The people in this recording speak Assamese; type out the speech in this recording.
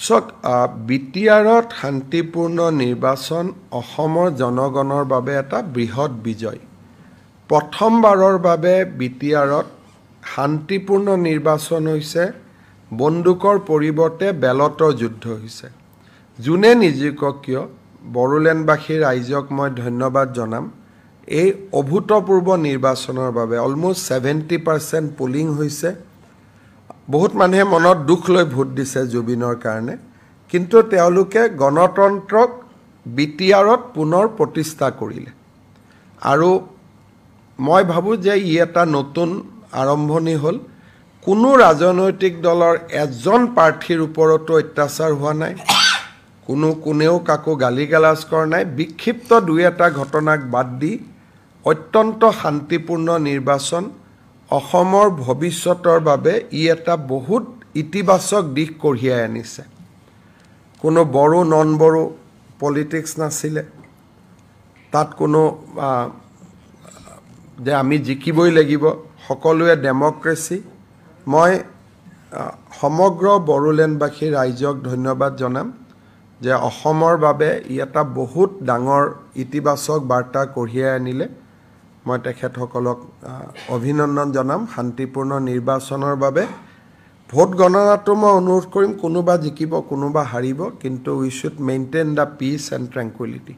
চক বিটিআৰত শান্তিপূৰ্ণ নিৰ্বাচন অসমৰ জনগণৰ বাবে এটা বৃহৎ বিজয়। প্ৰথমবাৰৰ বাবে বিটিআৰত শান্তিপূৰ্ণ নিৰ্বাচন হৈছে, বন্দুকৰ পৰিৱৰ্তে বেলটৰ যুদ্ধ হৈছে। যোনে নিজিকক কিয় বড়োলেণ্ডবাসী ৰাইজক মই ধন্যবাদ জনাম। এই অভূতপূৰ্ব নিৰ্বাচনৰ বাবে অলমোষ্ট 70% পুলিং হৈছে। বহুত মানুহে মনত দুখ লৈ ভোট দিছে জুবিনৰ কাৰণে, কিন্তু তেওঁলোকে গণতন্ত্ৰক বিটিআৰত পুনৰ প্ৰতিষ্ঠা কৰিলে। আৰু মই ভাবোঁ যে ই এটা নতুন আৰম্ভণি হ'ল। কোনো ৰাজনৈতিক দলৰ এজন প্ৰাৰ্থীৰ ওপৰতো অত্যাচাৰ হোৱা নাই, কোনেও কাকো গালিগালাজ কৰা নাই। বিক্ষিপ্ত দুই এটা ঘটনাক বাদ দি অত্যন্ত শান্তিপূৰ্ণ নিৰ্বাচন অসমৰ ভৱিষ্যতৰ বাবে ই এটা বহুত ইতিবাচক দিশ কঢ়িয়াই আনিছে। কোনো বড়ো নন বড়ো পলিটিক্স নাছিলে, তাত কোনো যে আমি জিকিবই লাগিব, সকলোৱে ডেমক্ৰেচি। মই সমগ্ৰ বড়োলেণ্ডবাসী ৰাইজক ধন্যবাদ জনাম যে অসমৰ বাবে ই এটা বহুত ডাঙৰ ইতিবাচক বাৰ্তা কঢ়িয়াই আনিলে। মই তেখেতসকলক অভিনন্দন জনাম শান্তিপূৰ্ণ নিৰ্বাচনৰ বাবে। ভোট গণনাটো মই অনুৰোধ কৰিম, কোনোবা জিকিব কোনোবা হাৰিব, কিন্তু we should maintain the peace and ট্ৰেংকুইলিটি।